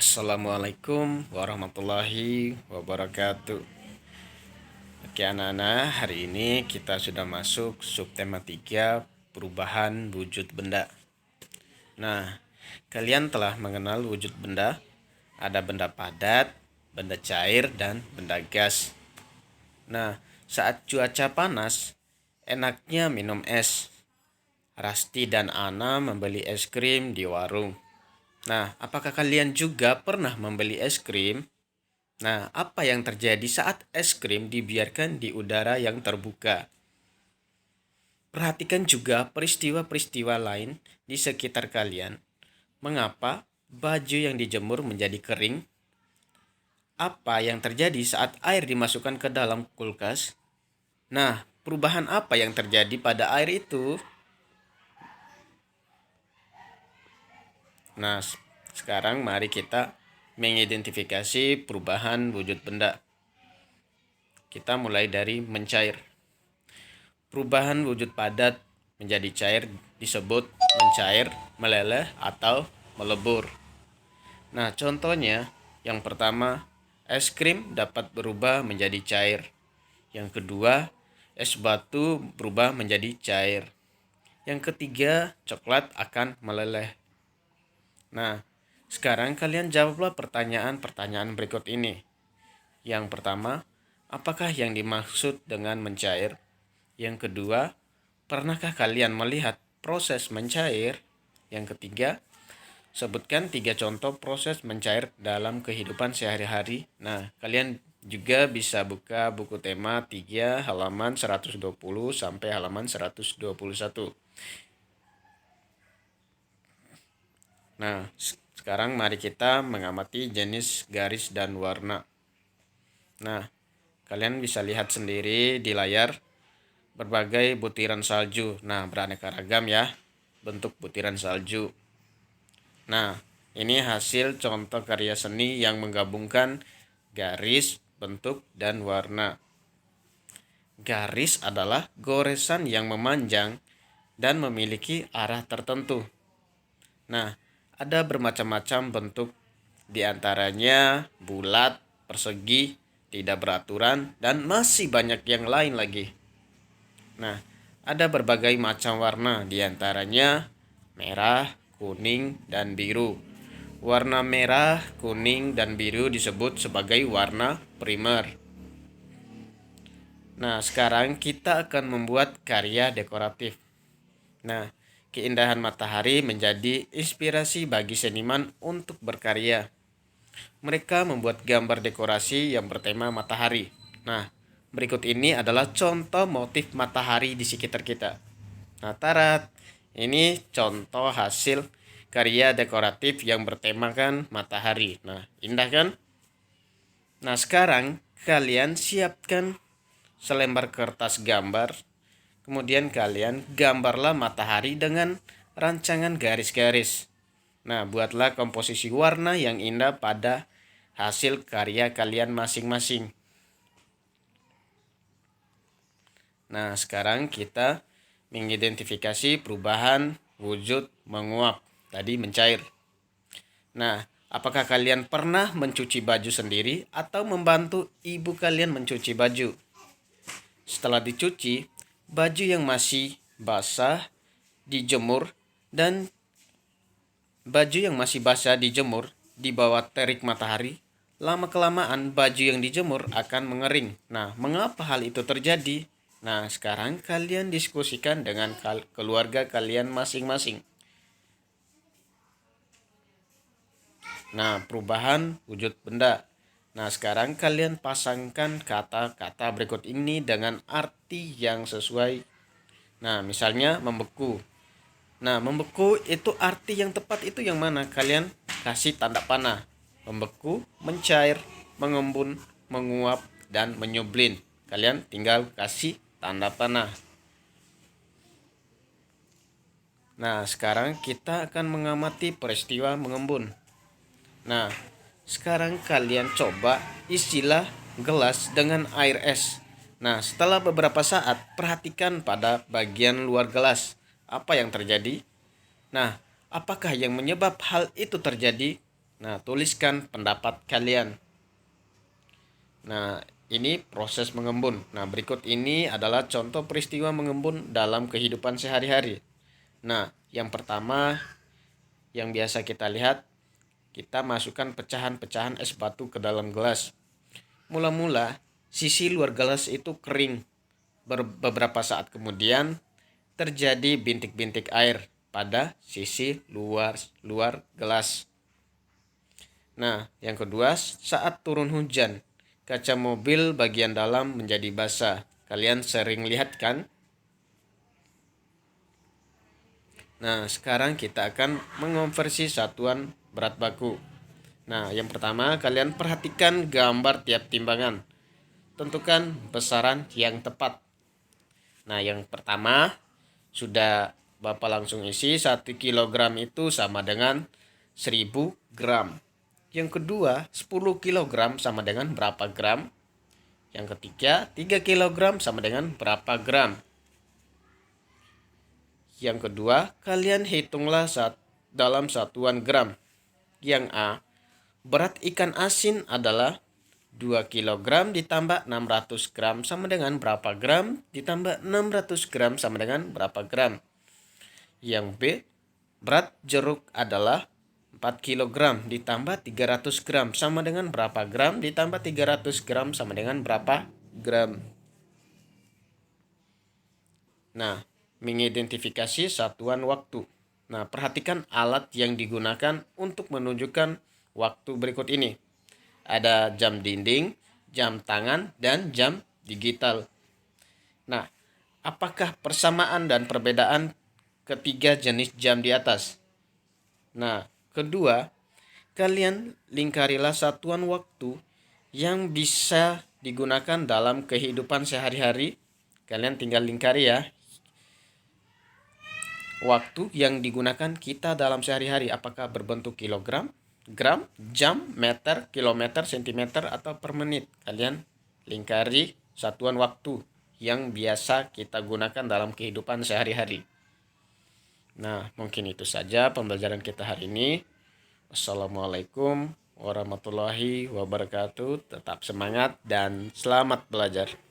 Assalamualaikum warahmatullahi wabarakatuh. Oke anak-anak, hari ini kita sudah masuk subtema 3, perubahan wujud benda. Nah, kalian telah mengenal wujud benda. Ada benda padat, benda cair, dan benda gas. Nah, saat cuaca panas, enaknya minum es. Rasti dan Ana membeli es krim di warung. Nah, apakah kalian juga pernah membeli es krim? Nah, apa yang terjadi saat es krim dibiarkan di udara yang terbuka? Perhatikan juga peristiwa-peristiwa lain di sekitar kalian. Mengapa baju yang dijemur menjadi kering? Apa yang terjadi saat air dimasukkan ke dalam kulkas? Nah, perubahan apa yang terjadi pada air itu? Nah, sekarang mari kita mengidentifikasi perubahan wujud benda. Kita mulai dari mencair. Perubahan wujud padat menjadi cair disebut mencair, meleleh, atau melebur. Nah, contohnya yang pertama, es krim dapat berubah menjadi cair. Yang kedua, es batu berubah menjadi cair. Yang ketiga, coklat akan meleleh. Nah, sekarang kalian jawablah pertanyaan-pertanyaan berikut ini. Yang pertama, apakah yang dimaksud dengan mencair? Yang kedua, pernahkah kalian melihat proses mencair? Yang ketiga, sebutkan 3 contoh proses mencair dalam kehidupan sehari-hari. Nah, kalian juga bisa buka buku tema 3 halaman 120 sampai halaman 121. Nah, sekarang mari kita mengamati jenis garis dan warna. Nah, kalian bisa lihat sendiri di layar berbagai butiran salju. Nah, beraneka ragam ya bentuk butiran salju. Nah, ini hasil contoh karya seni yang menggabungkan garis, bentuk, dan warna. Garis adalah goresan yang memanjang dan memiliki arah tertentu. Nah, ada bermacam-macam bentuk, diantaranya bulat, persegi, tidak beraturan, dan masih banyak yang lain lagi. Nah, ada berbagai macam warna, diantaranya merah, kuning, dan biru. Warna merah, kuning, dan biru disebut sebagai warna primer. Nah, sekarang kita akan membuat karya dekoratif. Nah, keindahan matahari menjadi inspirasi bagi seniman untuk berkarya. Mereka membuat gambar dekorasi yang bertema matahari. Nah, berikut ini adalah contoh motif matahari di sekitar kita. Nah, tarat. Ini contoh hasil karya dekoratif yang bertemakan matahari. Nah, indah kan? Nah, sekarang kalian siapkan selembar kertas gambar. Kemudian kalian gambarlah matahari dengan rancangan garis-garis. Nah, buatlah komposisi warna yang indah pada hasil karya kalian masing-masing. Nah, sekarang kita mengidentifikasi perubahan wujud menguap, tadi mencair. Nah, apakah kalian pernah mencuci baju sendiri atau membantu ibu kalian mencuci baju? Setelah dicuci, baju yang masih basah dijemur dan di bawah terik matahari. Lama-kelamaan baju yang dijemur akan mengering. Nah, mengapa hal itu terjadi? Nah, sekarang kalian diskusikan dengan keluarga kalian masing-masing. Nah, perubahan wujud benda. Nah, sekarang kalian pasangkan kata-kata berikut ini dengan arti yang sesuai. Nah, misalnya membeku. Nah, membeku itu arti yang tepat itu yang mana? Kalian kasih tanda panah. Membeku, mencair, mengembun, menguap, dan menyublin. Kalian tinggal kasih tanda panah. Nah, sekarang kita akan mengamati peristiwa mengembun. Nah, sekarang kalian coba isilah gelas dengan air es. Nah, setelah beberapa saat, perhatikan pada bagian luar gelas. Apa yang terjadi? Nah, apakah yang menyebab hal itu terjadi? Nah, tuliskan pendapat kalian. Nah, ini proses mengembun. Nah, berikut ini adalah contoh peristiwa mengembun dalam kehidupan sehari-hari. Nah, yang pertama yang biasa kita lihat, kita masukkan pecahan-pecahan es batu ke dalam gelas. Mula-mula, sisi luar gelas itu kering. Beberapa saat kemudian, terjadi bintik-bintik air pada sisi luar gelas. Nah, yang kedua, saat turun hujan, kaca mobil bagian dalam menjadi basah. Kalian sering lihat kan? Nah, sekarang kita akan mengonversi satuan berat baku. Nah, yang pertama, kalian perhatikan gambar tiap timbangan. Tentukan besaran yang tepat. Nah, yang pertama, sudah Bapak langsung isi 1 kilogram itu sama dengan 1000 gram. Yang kedua, 10 kilogram sama dengan berapa gram? Yang ketiga, 3 kilogram sama dengan berapa gram? Yang kedua, kalian hitunglah dalam satuan gram. Yang A, berat ikan asin adalah 2 kilogram ditambah 600 gram sama dengan berapa gram? Ditambah 600 gram sama dengan berapa gram? Yang B, berat jeruk adalah 4 kilogram ditambah 300 gram sama dengan berapa gram? Ditambah 300 gram sama dengan berapa gram? Nah, mengidentifikasi satuan waktu. Nah, perhatikan alat yang digunakan untuk menunjukkan waktu berikut ini. Ada jam dinding, jam tangan, dan jam digital. Nah, apakah persamaan dan perbedaan ketiga jenis jam di atas? Nah, kedua, kalian lingkarilah satuan waktu yang bisa digunakan dalam kehidupan sehari-hari. Kalian tinggal lingkari ya. Waktu yang digunakan kita dalam sehari-hari, apakah berbentuk kilogram, gram, jam, meter, kilometer, sentimeter, atau per menit? Kalian lingkari satuan waktu yang biasa kita gunakan dalam kehidupan sehari-hari. Nah, mungkin itu saja pembelajaran kita hari ini. Wassalamualaikum warahmatullahi wabarakatuh. Tetap semangat dan selamat belajar.